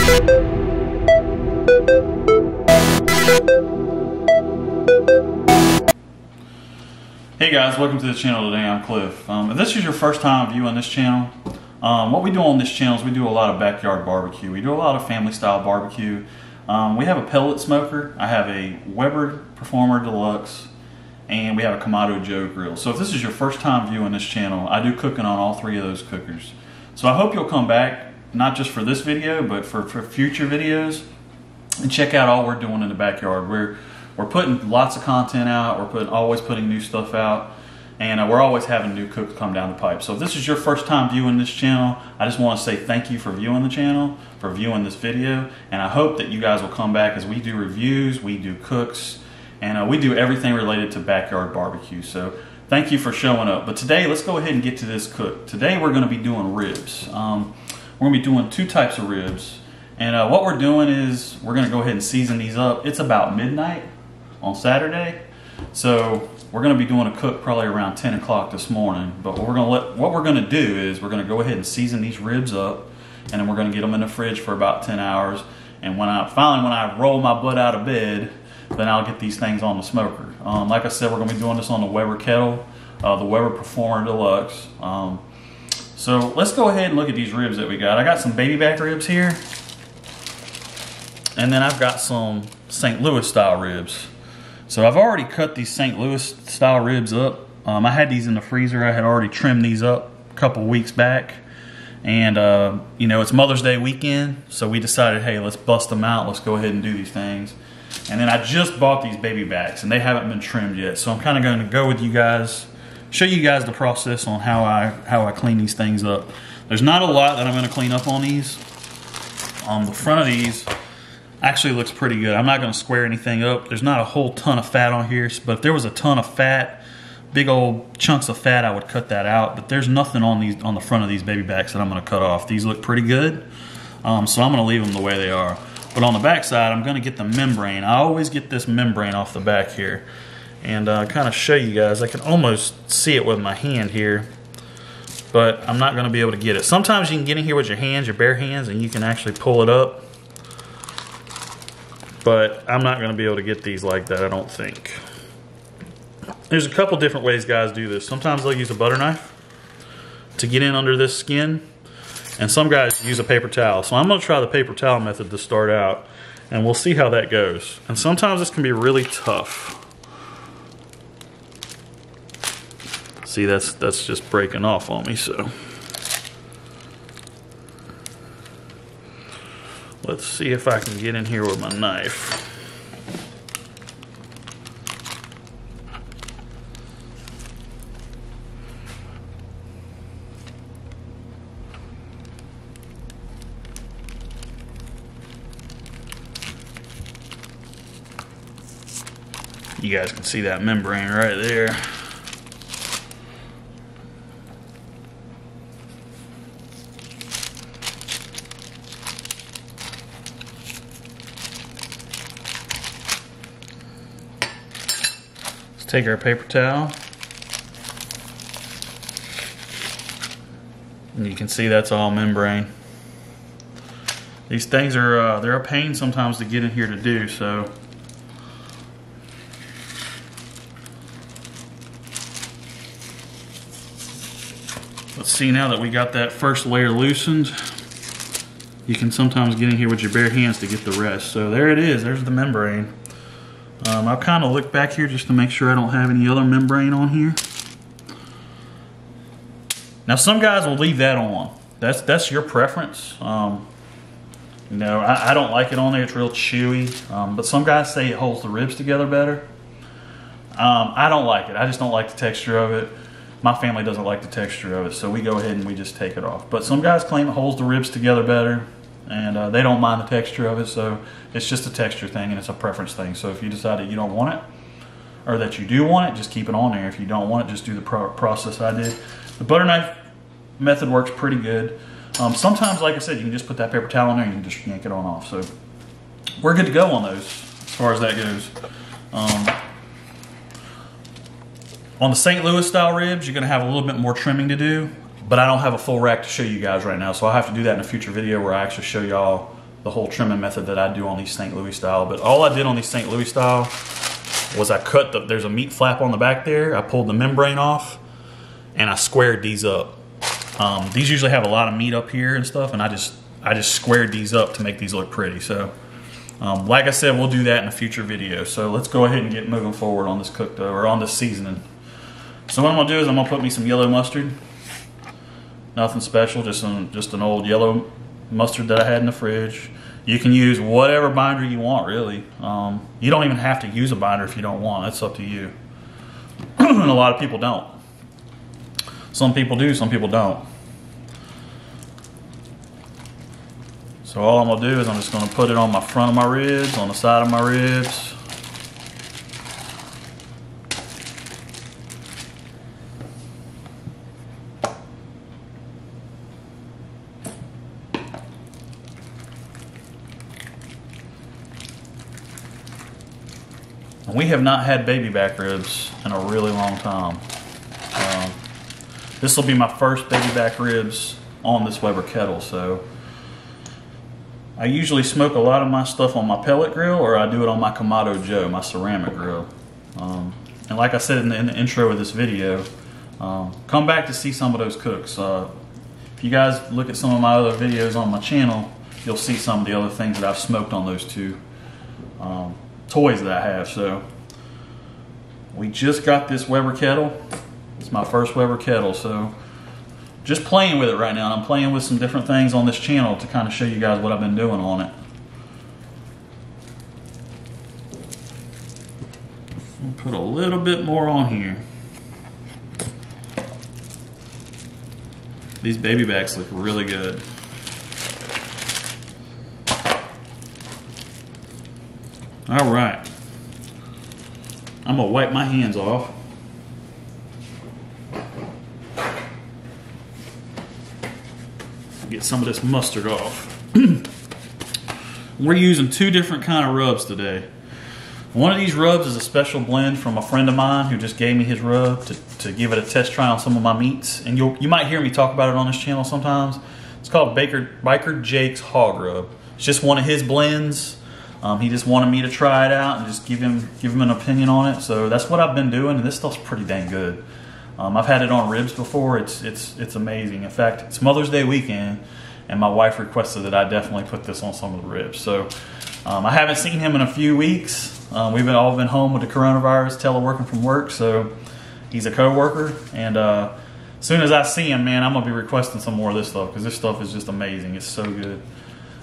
Hey guys, welcome to the channel today. I'm Cliff. If this is your first time viewing this channel, what we do on this channel is we do a lot of backyard barbecue. We do a lot of family style barbecue. We have a pellet smoker. I have a Weber Performer Deluxe, and we have a Kamado Joe grill. So if this is your first time viewing this channel, I do cooking on all three of those cookers. So I hope you'll come back, not just for this video, but for future videos, and check out all we're doing in the backyard. We're putting lots of content out. We're always putting new stuff out, and we're always having new cooks come down the pipe. So if this is your first time viewing this channel, I just want to say thank you for viewing the channel, for viewing this video, and I hope that you guys will come back as we do reviews, we do cooks, and we do everything related to backyard barbecue. So thank you for showing up. But today, let's go ahead and get to this cook. Today we're going to be doing ribs. We're going to be doing two types of ribs, and what we're doing is we're going to go ahead and season these up. It's about midnight on Saturday, so we're going to be doing a cook probably around 10 o'clock this morning. But what we're going to do is we're going to go ahead and season these ribs up, and then we're going to get them in the fridge for about 10 hours. And when I roll my butt out of bed, then I'll get these things on the smoker. Like I said, we're going to be doing this on the Weber kettle, the Weber Performer Deluxe. So let's go ahead and look at these ribs that we got. I got some baby back ribs here, and then I've got some St. Louis style ribs. So I've already cut these St. Louis style ribs up. I had these in the freezer. I had already trimmed these up a couple weeks back. And you know, it's Mother's Day weekend, so we decided, hey, let's bust them out. Let's go ahead and do these things. And then I just bought these baby backs, and they haven't been trimmed yet. So I'm kind of going to go with you guys, show you guys the process on how I clean these things up. There's not a lot that I'm going to clean up on these. The front of these actually looks pretty good. I'm not going to square anything up. There's not a whole ton of fat on here, but if there was a ton of fat, big old chunks of fat, I would cut that out. But there's nothing on the front of these baby backs that I'm going to cut off. These look pretty good, so I'm going to leave them the way they are. But on the back side, I'm going to get the membrane. I always get this membrane off the back here, and kind of show you guys. I can almost see it with my hand here, but I'm not going to be able to get it. Sometimes you can get in here with your hands, your bare hands, and you can actually pull it up. But I'm not going to be able to get these like that, I don't think. There's a couple different ways guys do this. Sometimes they'll use a butter knife to get in under this skin, and some guys use a paper towel. So I'm going to try the paper towel method to start out, and we'll see how that goes. And sometimes this can be really tough. See, that's just breaking off on me, so. Let's see if I can get in here with my knife. You guys can see that membrane right there. Take our paper towel, and you can see that's all membrane. These things are they're a pain sometimes to get in here to do, so let's see. Now that we got that first layer loosened, you can sometimes get in here with your bare hands to get the rest. So there it is, there's the membrane. I'll kind of look back here just to make sure I don't have any other membrane on here. Now some guys will leave that on. That's your preference. You know, I don't like it on there. It's real chewy. But some guys say it holds the ribs together better. I don't like it. I just don't like the texture of it. My family doesn't like the texture of it, so we go ahead and we just take it off. But some guys claim it holds the ribs together better, and they don't mind the texture of it, so it's just a texture thing and it's a preference thing. So if you decide that you don't want it, or that you do want it, just keep it on there. If you don't want it, just do the process I did. The butter knife method works pretty good. Sometimes, like I said, you can just put that paper towel in there and you can just yank it on off. So we're good to go on those as far as that goes. On the St. Louis style ribs, you're going to have a little bit more trimming to do, but I don't have a full rack to show you guys right now, so I'll have to do that in a future video where I actually show y'all the whole trimming method that I do on these St. Louis style. But all I did on these St. Louis style was I cut there's a meat flap on the back there. I pulled the membrane off and I squared these up. These usually have a lot of meat up here and stuff, and I just squared these up to make these look pretty. So like I said, we'll do that in a future video. So let's go ahead and get moving forward on this cook dough, or on this seasoning. So what I'm gonna do is I'm gonna put me some yellow mustard. Nothing special, just an old yellow mustard that I had in the fridge. You can use whatever binder you want, really. You don't even have to use a binder if you don't want. That's up to you. And a lot of people don't. Some people do, some people don't. So all I'm gonna do is I'm just gonna put it on my front of my ribs, on the side of my ribs. We have not had baby back ribs in a really long time. This will be my first baby back ribs on this Weber kettle. So I usually smoke a lot of my stuff on my pellet grill, or I do it on my Kamado Joe, my ceramic grill. And like I said in the intro of this video, come back to see some of those cooks. If you guys look at some of my other videos on my channel, you'll see some of the other things that I've smoked on those two toys that I have. So we just got this Weber kettle. It's my first Weber kettle, so just playing with it right now. And I'm playing with some different things on this channel to kind of show you guys what I've been doing on it. I'll put a little bit more on here. These baby backs look really good. All right, I'm gonna wipe my hands off. Get some of this mustard off. We're using two different kind of rubs today. One of these rubs is a special blend from a friend of mine who just gave me his rub to give it a test try on some of my meats. And you might hear me talk about it on this channel sometimes. It's called Biker Jake's Hog Rub. It's just one of his blends. He just wanted me to try it out and just give him an opinion on it. So that's what I've been doing, and this stuff's pretty dang good. I've had it on ribs before. It's amazing. In fact, it's Mother's Day weekend, and my wife requested that I definitely put this on some of the ribs. So I haven't seen him in a few weeks. We've all been home with the coronavirus, teleworking from work. So he's a co-worker, and as soon as I see him, man, I'm gonna be requesting some more of this stuff because this stuff is just amazing. It's so good.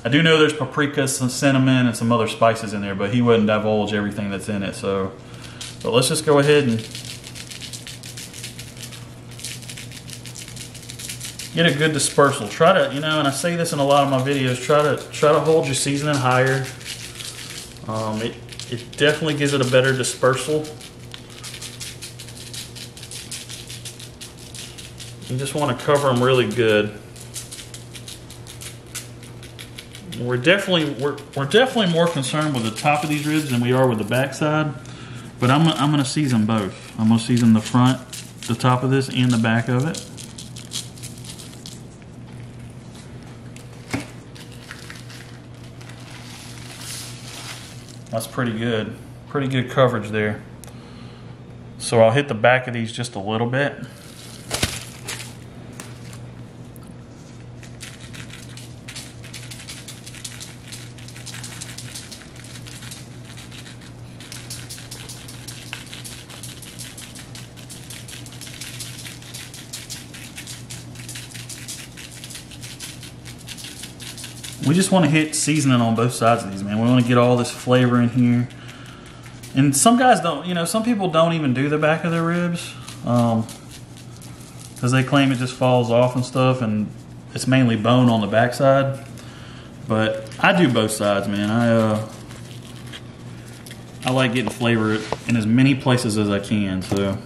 I do know there's paprika, some cinnamon, and some other spices in there, but he wouldn't divulge everything that's in it. So, but let's just go ahead and get a good dispersal. Try to, and I say this in a lot of my videos, try to hold your seasoning higher. It definitely gives it a better dispersal. You just want to cover them really good. We're definitely more concerned with the top of these ribs than we are with the back side. But I'm gonna season both. I'm gonna season the front, the top of this, and the back of it. That's pretty good. Pretty good coverage there. So I'll hit the back of these just a little bit. We just want to hit seasoning on both sides of these, man. We want to get all this flavor in here. And some guys don't, some people don't even do the back of their ribs because they claim it just falls off and stuff, and it's mainly bone on the back side. But I do both sides, man. I like getting flavor in as many places as I can. So,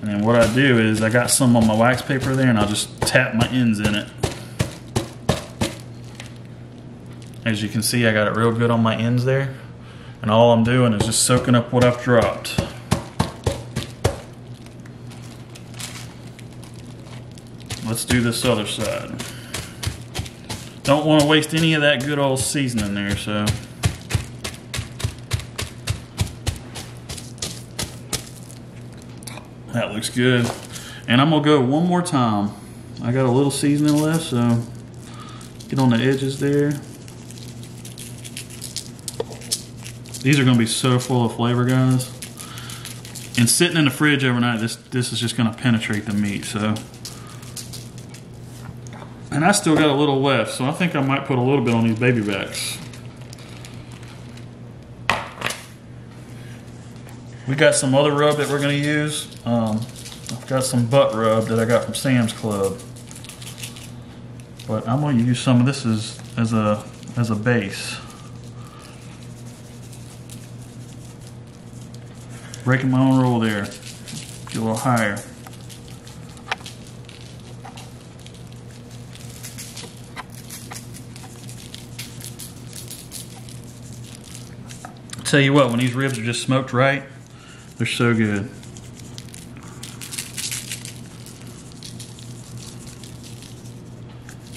and then what I do is I got some on my wax paper there, and I'll just tap my ends in it. As you can see, I got it real good on my ends there. And all I'm doing is just soaking up what I've dropped. Let's do this other side. Don't want to waste any of that good old seasoning there, so. That looks good. And I'm gonna go one more time. I got a little seasoning left, so get on the edges there. These are gonna be so full of flavor, guys. And sitting in the fridge overnight, this is just gonna penetrate the meat, so. And I still got a little left, so I think I might put a little bit on these baby backs. We got some other rub that we're gonna use. I've got some butt rub that I got from Sam's Club. But I'm gonna use some of this as a base. Breaking my own rule there. Get a little higher. Tell you what, when these ribs are just smoked right, they're so good.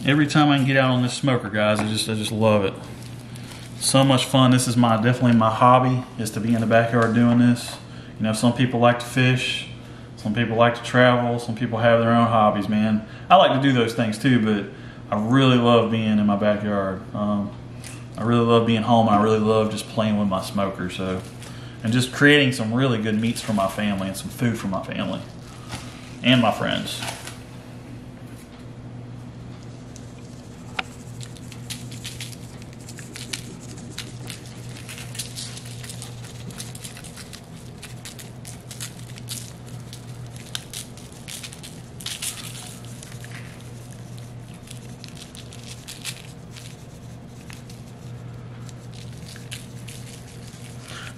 Every time I can get out on this smoker, guys, I just love it. So much fun. This is definitely my hobby, is to be in the backyard doing this. You know, some people like to fish, some people like to travel, some people have their own hobbies, man. I like to do those things too, but I really love being in my backyard. I really love being home, and I really love just playing with my smoker, so. And just creating some really good meats for my family and some food for my family and my friends.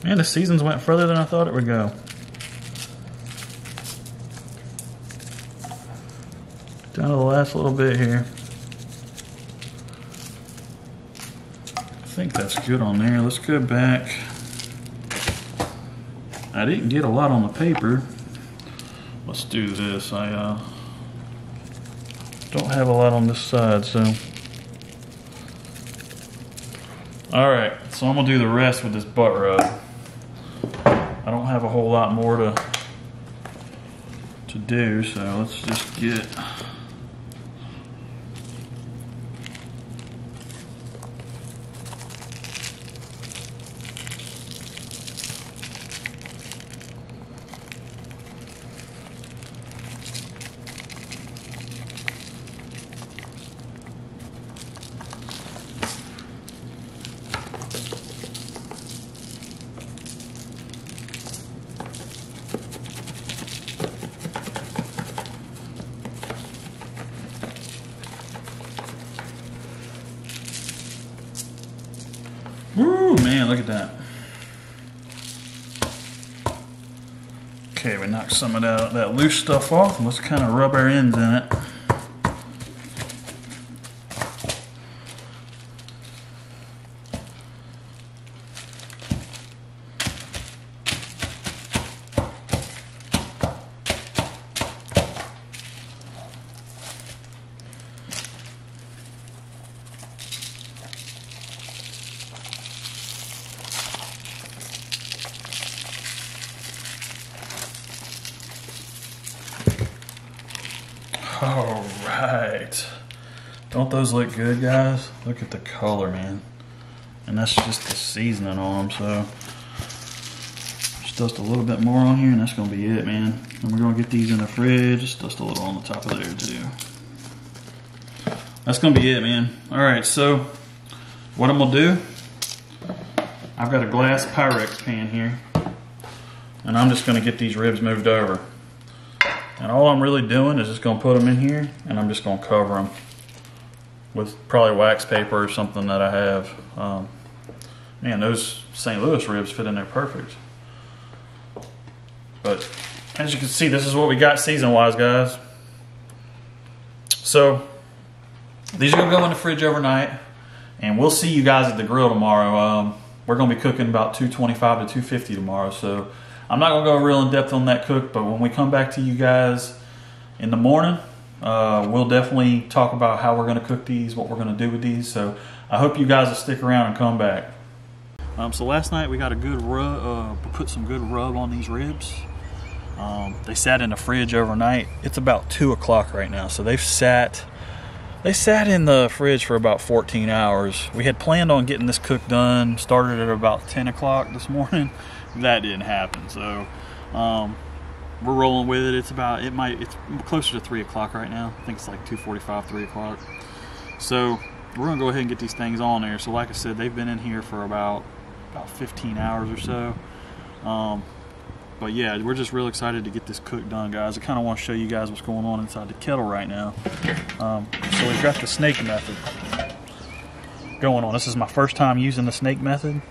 Man, the seasons went further than I thought it would go. Down to the last little bit here. I think that's good on there. Let's go back. I didn't get a lot on the paper. Let's do this. I don't have a lot on this side, so. All right, so I'm gonna do the rest with this butt rub. I don't have a whole lot more to do, so let's just get. Woo, man, look at that. Okay, we knocked some of that loose stuff off, and let's kind of rub our ends in it. All right. Don't those look good, guys? Look at the color, man. And that's just the seasoning on them, so. Just dust a little bit more on here, and that's gonna be it, man. And we're gonna get these in the fridge. Just dust a little on the top of there, too. That's gonna be it, man. All right, so what I'm gonna do, I've got a glass Pyrex pan here, and I'm just gonna get these ribs moved over. And all I'm really doing is just gonna put them in here, and I'm just gonna cover them with probably wax paper or something that I have. Man, those St. Louis ribs fit in there perfect. But as you can see, this is what we got season-wise, guys. So these are gonna go in the fridge overnight, and we'll see you guys at the grill tomorrow. We're gonna be cooking about 225 to 250 tomorrow, so I'm not gonna go real in depth on that cook, but when we come back to you guys in the morning, We'll definitely talk about how we're going to cook these, what we're going to do with these. So I hope you guys will stick around and come back. So last night we got a good rub, put some good rub on these ribs. They sat in the fridge overnight. It's about 2 o'clock right now, so they sat in the fridge for about 14 hours. We had planned on getting this cook done, started at about 10 o'clock this morning. That didn't happen, so we're rolling with it. It's closer to 3 o'clock right now. I think it's like 2:45, 3 o'clock. So we're gonna go ahead and get these things on there. So like I said, they've been in here for about 15 hours or so. But yeah, we're just real excited to get this cook done, guys. I kind of want to show you guys what's going on inside the kettle right now. So we've got the snake method going on. This is my first time using the snake method,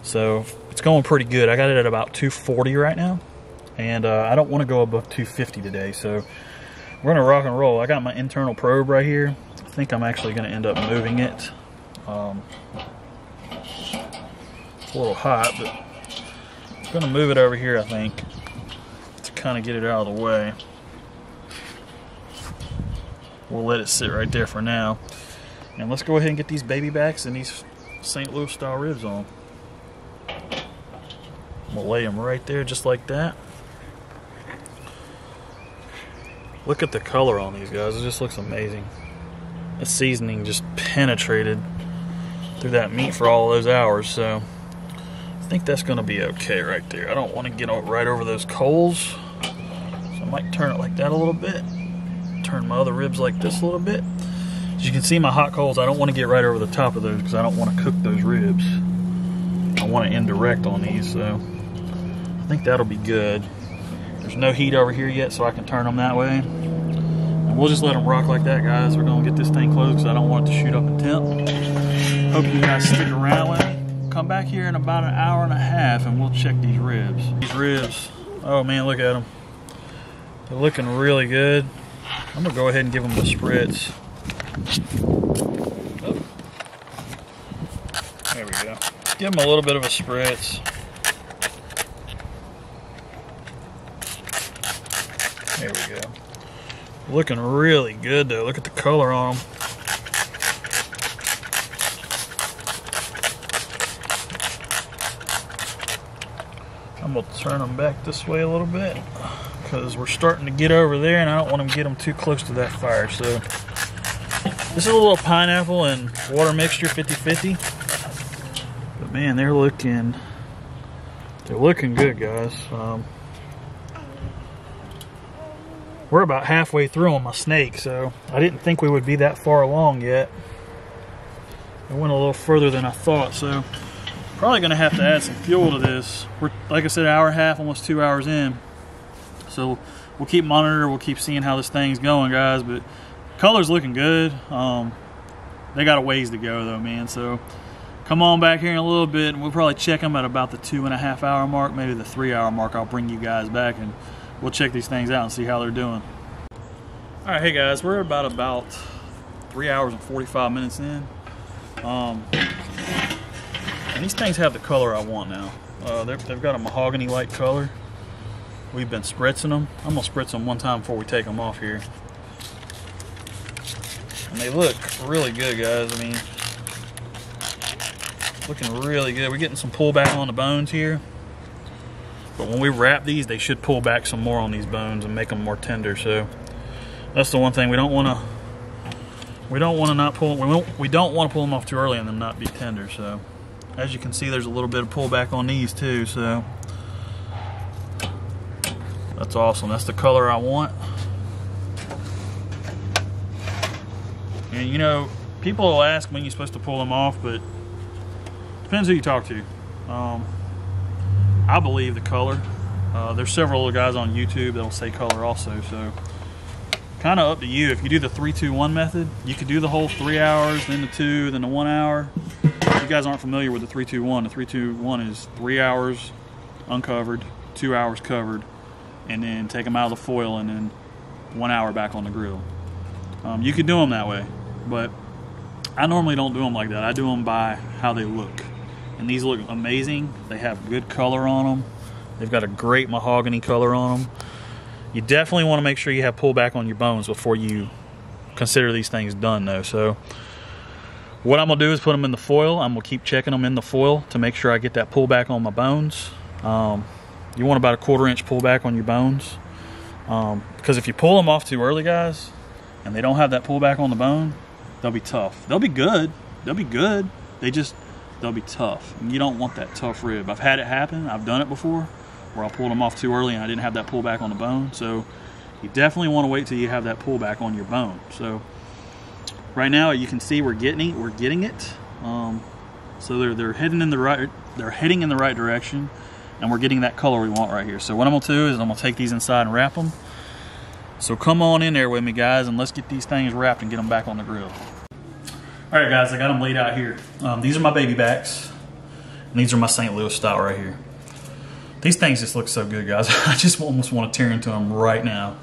so it's going pretty good. I got it at about 240 right now, and I don't want to go above 250 today, so we're gonna rock and roll. I got my internal probe right here. I think I'm actually gonna end up moving it. It's a little hot, but I'm gonna move it over here, I think, to kind of get it out of the way. We'll let it sit right there for now. And let's go ahead and get these baby backs and these St. Louis style ribs on. We'll lay them right there just like that. Look at the color on these guys, it just looks amazing. The seasoning just penetrated through that meat for all those hours, so I think that's going to be okay right there. I don't want to get right over those coals, so I might turn it like that a little bit. Turn my other ribs like this a little bit. As you can see, my hot coals, I don't want to get right over the top of those because I don't want to cook those ribs. I want to indirect on these, so I think that'll be good. There's no heat over here yet, so I can turn them that way. And we'll just let them rock like that, guys. We're going to get this thing closed because I don't want it to shoot up and temp. Hope you guys stick around with me. Come back here in about an hour and a half and we'll check these ribs. These ribs, oh man, look at them. They're looking really good. I'm gonna go ahead and give them the spritz. Oh. There we go. Give them a little bit of a spritz. There we go. Looking really good though. Look at the color on them. I'm going to turn them back this way a little bit because we're starting to get over there and I don't want to get them too close to that fire. So this is a little pineapple and water mixture 50-50. But man, they're looking good, guys. We're about halfway through on my snake, so I didn't think we would be that far along yet. It went a little further than I thought, so probably gonna have to add some fuel to this. We're, like I said, an hour and a half, almost 2 hours in. So we'll keep monitoring, we'll keep seeing how this thing's going, guys. But color's looking good. They got a ways to go though, man. So come on back here in a little bit and we'll probably check them at about the 2.5 hour mark, maybe the 3 hour mark. I'll bring you guys back and we'll check these things out and see how they're doing. All right, hey guys, we're about 3 hours and 45 minutes in. And these things have the color I want now. They've got a mahogany-like color. We've been spritzing them. I'm gonna spritz them one time before we take them off here. And they look really good, guys. I mean, looking really good. We're getting some pullback on the bones here. But when we wrap these, they should pull back some more on these bones and make them more tender. So that's the one thing we don't want to. We don't want to pull them off too early and them not be tender. So as you can see, there's a little bit of pullback on these too. So that's awesome. That's the color I want. And you know, people will ask when you're supposed to pull them off, but depends who you talk to. I believe the color. There's several other guys on YouTube that'll say color also, so kind of up to you. If you do the 3-2-1 method, you could do the whole 3 hours, then the 2, then the 1 hour. If you guys aren't familiar with the 3-2-1, the 3-2-1 is 3 hours uncovered, 2 hours covered, and then take them out of the foil and then 1 hour back on the grill. You could do them that way, but I normally don't do them like that. I do them by how they look. And these look amazing. They have good color on them. They've got a great mahogany color on them. You definitely want to make sure you have pullback on your bones before you consider these things done though. So what I'm gonna do is put them in the foil. I'm gonna keep checking them in the foil to make sure I get that pullback on my bones. You want about a 1/4 inch pullback on your bones, because if you pull them off too early, guys, and they don't have that pullback on the bone, they'll be tough. They'll be good. They'll be good. They'll be tough. And you don't want that tough rib. I've had it happen. I've done it before where I pulled them off too early and I didn't have that pullback on the bone. So you definitely want to wait till you have that pullback on your bone. So right now you can see we're getting it. So they're heading in the right direction, and we're getting that color we want right here. So what I'm gonna do is I'm gonna take these inside and wrap them. So come on in there with me, guys, and let's get these things wrapped and get them back on the grill. All right, guys, I got them laid out here. These are my baby backs, and these are my St. Louis style right here. These things just look so good, guys. I just almost want to tear into them right now.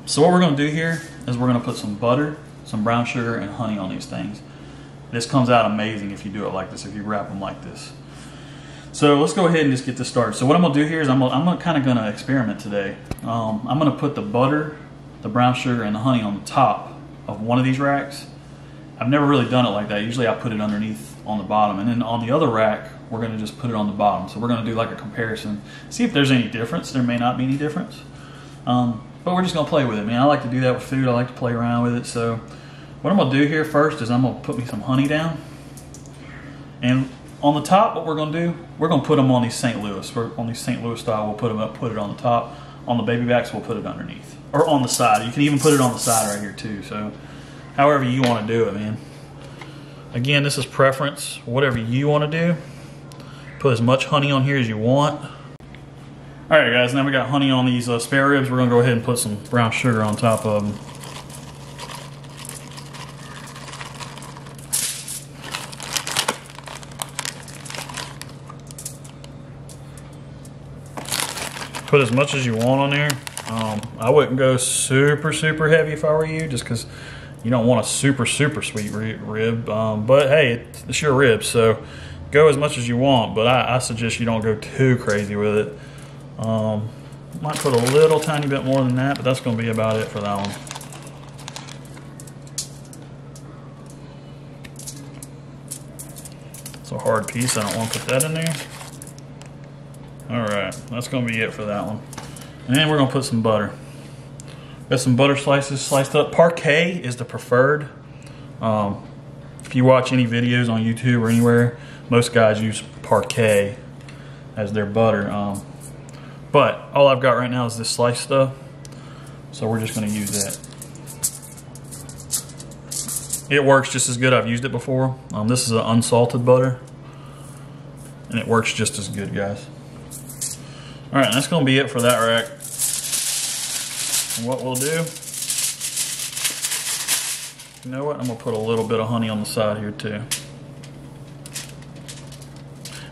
So what we're gonna do here is we're gonna put some butter, some brown sugar, and honey on these things. This comes out amazing if you do it like this, if you wrap them like this. So let's go ahead and just get this started. So what I'm gonna do here is I'm kind of gonna experiment today. I'm gonna put the butter, the brown sugar, and the honey on the top of one of these racks. I've never really done it like that. Usually I put it underneath on the bottom, and then on the other rack, we're gonna just put it on the bottom. So we're gonna do like a comparison, see if there's any difference. There may not be any difference, but we're just gonna play with it, man. I like to do that with food. I like to play around with it. So what I'm gonna do here first is I'm gonna put me some honey down, and on the top, what we're gonna do, we're gonna put them on these St. Louis. On these St. Louis style, we'll put them up, put it on the top. On the baby backs, we'll put it underneath, or on the side. You can even put it on the side right here too. So however you want to do it, man. Again, this is preference. Whatever you want to do, put as much honey on here as you want. All right, guys. Now we got honey on these spare ribs. We're gonna go ahead and put some brown sugar on top of them. Put as much as you want on there. I wouldn't go super heavy if I were you, just because you don't want a super sweet rib. But hey, it's your rib, so go as much as you want. But I suggest you don't go too crazy with it. Might put a little tiny bit more than that, but that's going to be about it for that one. It's a hard piece. I don't want to put that in there. Alright, that's going to be it for that one. And then we're going to put some butter. Got some butter slices sliced up. Parquet is the preferred. If you watch any videos on YouTube or anywhere, most guys use Parquet as their butter. But all I've got right now is this sliced stuff. So we're just going to use that. It works just as good. I've used it before. This is an unsalted butter, and it works just as good, guys. All right, that's going to be it for that rack. And what we'll do, you know what? I'm going to put a little bit of honey on the side here too.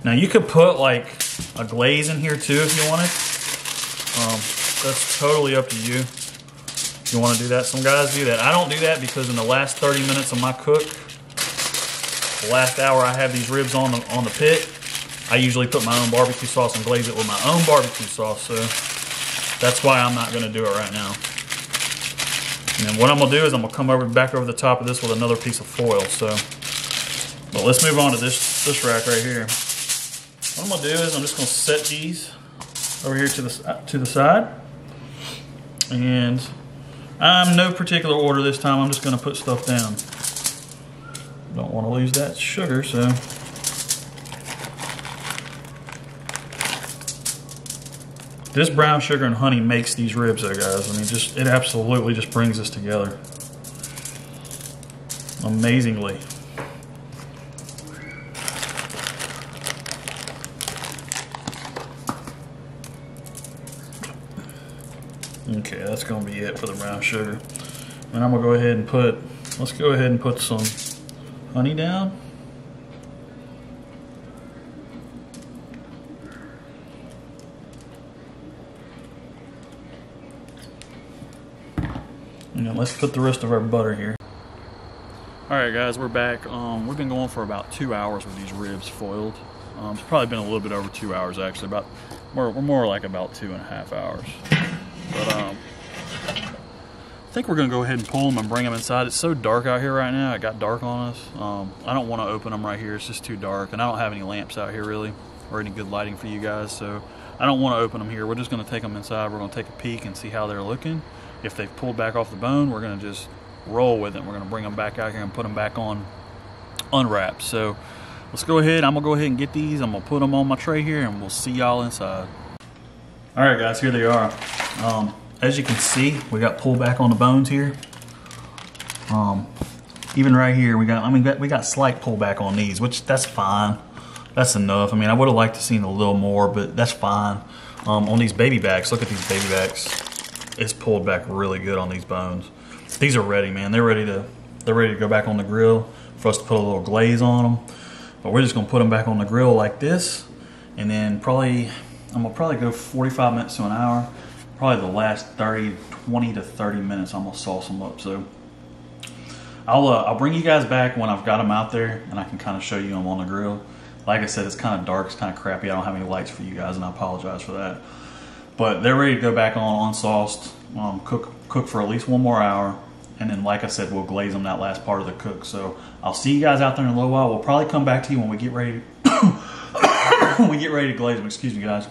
Now you could put like a glaze in here too if you wanted. That's totally up to you. If you want to do that, some guys do that. I don't do that because in the last 30 minutes of my cook, the last hour I have these ribs on the pit, I usually put my own barbecue sauce and glaze it with my own barbecue sauce, so that's why I'm not going to do it right now. And then what I'm going to do is I'm going to come back over the top of this with another piece of foil. So, but let's move on to this rack right here. What I'm going to do is I'm just going to set these over here to the side, and I'm no particular order this time. I'm just going to put stuff down. Don't want to lose that sugar, so. This brown sugar and honey makes these ribs though, guys. I mean, it absolutely just brings this together amazingly. Okay, that's gonna be it for the brown sugar. And I'm gonna go ahead and let's go ahead and put some honey down. And then let's put the rest of our butter here. Alright guys, we're back. We've been going for about 2 hours with these ribs foiled. It's probably been a little bit over 2 hours actually. We're more like about 2.5 hours. But I think we're gonna go ahead and pull them and bring them inside. It's so dark out here right now. It got dark on us. I don't want to open them right here. It's just too dark, and I don't have any lamps out here really, or any good lighting for you guys. So I don't want to open them here. We're just gonna take them inside. We're gonna take a peek and see how they're looking. If they've pulled back off the bone, we're gonna just roll with it. We're gonna bring them back out here and put them back on unwrapped. So let's go ahead. I'm gonna go ahead and get these. I'm gonna put them on my tray here, and we'll see y'all inside. All right, guys, here they are. As you can see, we got pulled back on the bones here. Even right here, we got slight pullback on these, which that's fine. That's enough. I mean, I would have liked to seen a little more, but that's fine. On these baby backs, look at these baby backs. It's pulled back really good on these bones. These are ready, man. They're ready to go back on the grill for us to put a little glaze on them. But we're just gonna put them back on the grill like this, and then I'm gonna probably go 45 minutes to an hour. Probably the last 20 to 30 minutes, I'm gonna sauce them up. So I'll bring you guys back when I've got them out there, and I can kind of show you them on the grill. Like I said, it's kind of dark, it's kind of crappy. I don't have any lights for you guys, and I apologize for that. But they're ready to go back on unsauced, cook for at least 1 more hour, and then, like I said, we'll glaze them that last part of the cook. So I'll see you guys out there in a little while. We'll probably come back to you when we get ready. When we get ready to glaze them. Excuse me, guys.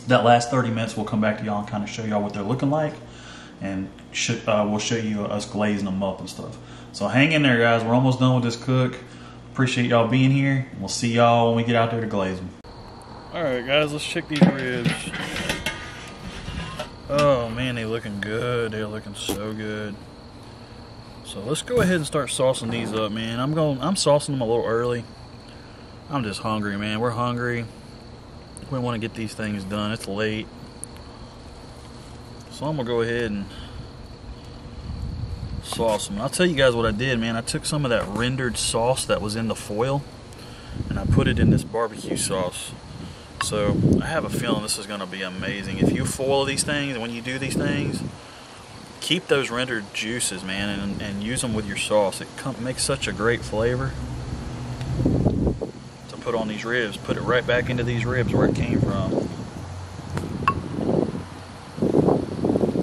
That last 30 minutes, we'll come back to y'all and kind of show y'all what they're looking like, and we'll show you us glazing them up and stuff. So hang in there, guys. We're almost done with this cook. Appreciate y'all being here. We'll see y'all when we get out there to glaze them. All right, guys, let's check these ribs. Oh man, they're looking good. They're looking so good. So let's go ahead and start saucing these up, man. I'm saucing them a little early. I'm just hungry, man. We're hungry. We want to get these things done. It's late. So I'm gonna go ahead and sauce them. I'll tell you guys what I did, man. I took some of that rendered sauce that was in the foil, and I put it in this barbecue sauce. So I have a feeling this is gonna be amazing. If you foil these things, and when you do these things, keep those rendered juices, man, and use them with your sauce. It makes such a great flavor. To put on these ribs, put it right back into these ribs where it came from.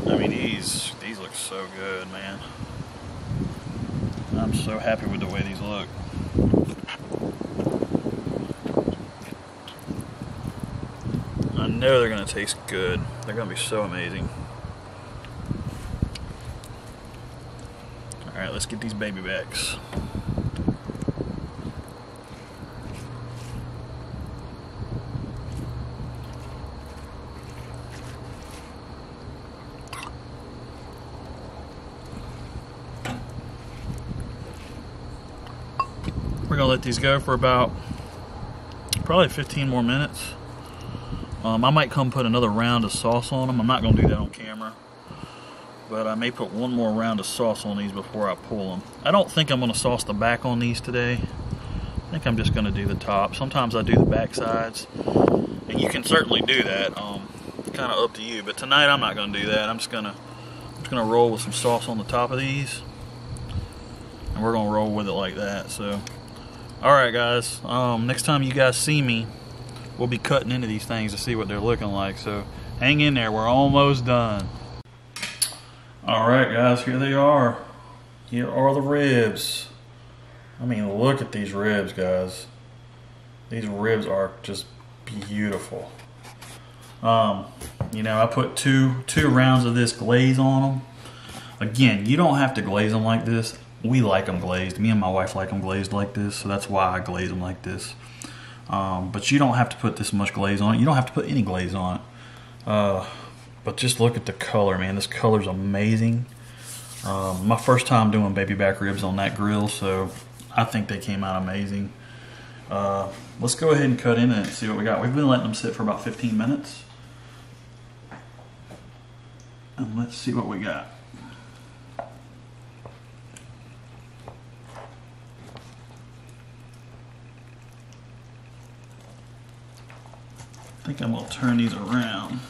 I mean, these look so good, man. I'm so happy with the way these look. I know they're gonna taste good. They're gonna be so amazing. All right, let's get these baby backs. We're gonna let these go for about probably 15 more minutes. I might come put another round of sauce on them. I'm not gonna do that on camera, but I may put 1 more round of sauce on these before I pull them. I don't think I'm gonna sauce the back on these today. I think I'm just gonna do the top. Sometimes I do the back sides, and you can certainly do that. Kind of up to you. But tonight I'm not gonna do that. I'm just gonna roll with some sauce on the top of these, and we're gonna roll with it like that. So, all right, guys. Next time you guys see me, we'll be cutting into these things to see what they're looking like. So hang in there. We're almost done. All right, guys, here they are. Here are the ribs. I mean, look at these ribs, guys. These ribs are just beautiful. You know, I put two rounds of this glaze on them. Again, you don't have to glaze them like this. We like them glazed. Me and my wife like them glazed like this, so that's why I glaze them like this. But you don't have to put this much glaze on it. You don't have to put any glaze on it. But just look at the color, man. This color's amazing. My first time doing baby back ribs on that grill, so I think they came out amazing. Let's go ahead and cut in and see what we got. We've been letting them sit for about 15 minutes. And let's see what we got. I think I'm going to turn these around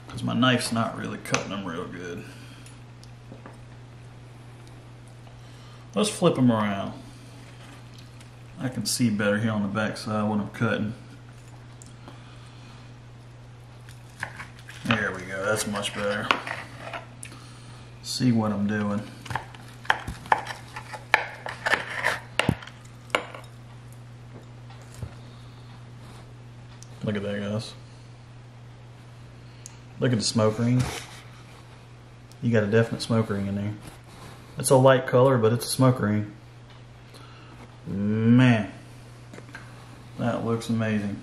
because my knife's not really cutting them real good. Let's flip them around. I can see better here on the back side when I'm cutting. There There we go, that's much better. See what I'm doing. Look at that, guys. Look at the smoke ring. You got a definite smoke ring in there. It's a light color, but it's a smoke ring. Man, that looks amazing.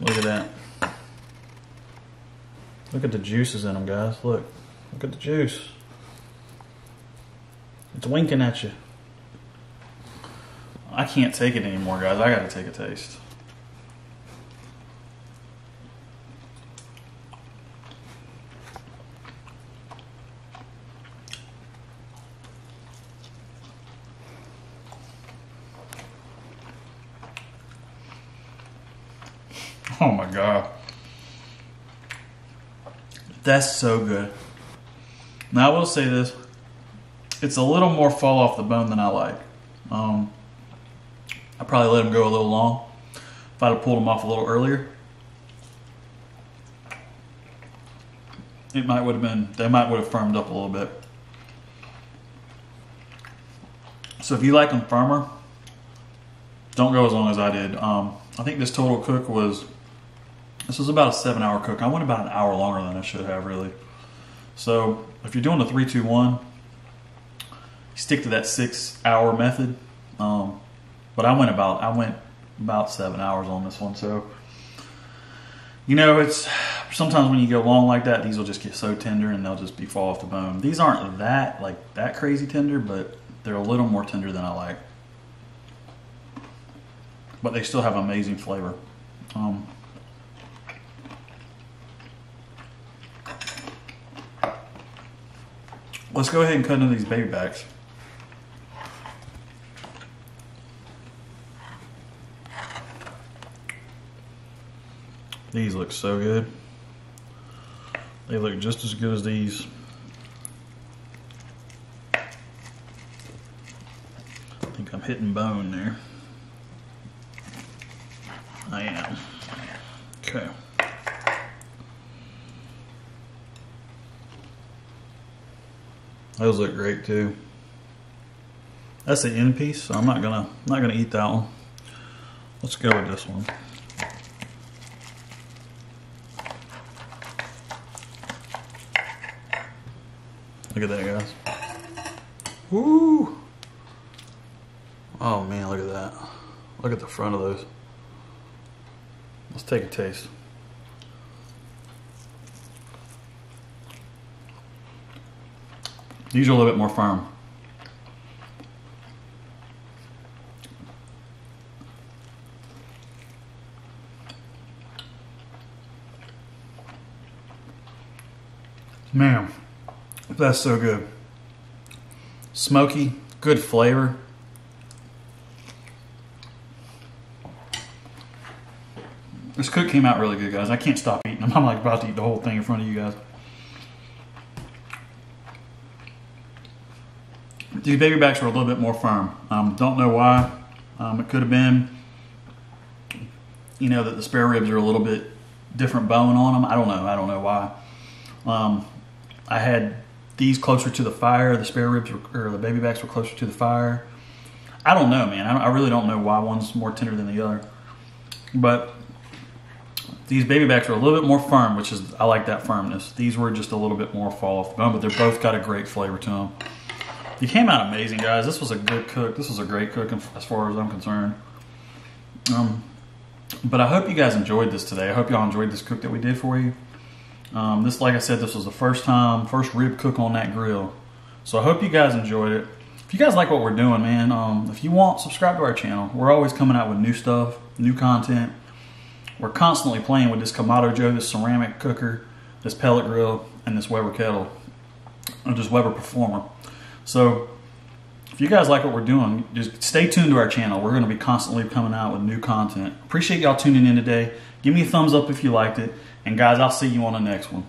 Look at that. Look at the juices in them, guys. Look. Look at the juice. It's winking at you. I can't take it anymore, guys. I gotta take a taste. Oh my God. That's so good. Now I will say this. It's a little more fall off the bone than I like. I probably let them go a little long. If I'd have pulled them off a little earlier, they might would have firmed up a little bit. So if you like them firmer, don't go as long as I did. I think this total cook was, this was about a 7-hour cook. I went about an hour longer than I should have, really. So if you're doing the 3-2-1, stick to that 6-hour method. But I went about 7 hours on this one. So, you know, it's sometimes when you go long like that, these will just get so tender and they'll just be fall off the bone. These aren't that crazy tender, but they're a little more tender than I like. But they still have amazing flavor. Let's go ahead and cut into these baby backs. These look so good. They look just as good as these. I think I'm hitting bone there. I am. Okay. Those look great too. That's the end piece, so I'm not gonna eat that one. Let's go with this one. Look at that, guys. Woo! Oh man, look at that. Look at the front of those. Let's take a taste. These are a little bit more firm. Man, that's so good. Smoky, good flavor. This cook came out really good, guys. I can't stop eating them. I'm like about to eat the whole thing in front of you guys. These baby backs were a little bit more firm. Don't know why. It could have been, you know, that the spare ribs are a little bit different bone on them. I don't know. I don't know why. I had these closer to the fire. The spare ribs or the baby backs were closer to the fire. I don't know, man. I really don't know why one's more tender than the other. But these baby backs are a little bit more firm, which is, I like that firmness. These were just a little bit more fall off the bone, but they're both got a great flavor to them. You came out amazing, guys. This was a good cook. This was a great cook as far as I'm concerned. But I hope you guys enjoyed this today. I hope y'all enjoyed this cook that we did for you. This, like I said, this was the first rib cook on that grill. So I hope you guys enjoyed it. If you guys like what we're doing, man, if you want, subscribe to our channel. We're always coming out with new stuff, new content. We're constantly playing with this Kamado Joe, this ceramic cooker, this pellet grill, and this Weber kettle, or just Weber Performer. So if you guys like what we're doing, just stay tuned to our channel. We're going to be constantly coming out with new content. Appreciate y'all tuning in today. Give me a thumbs up if you liked it. And guys, I'll see you on the next one.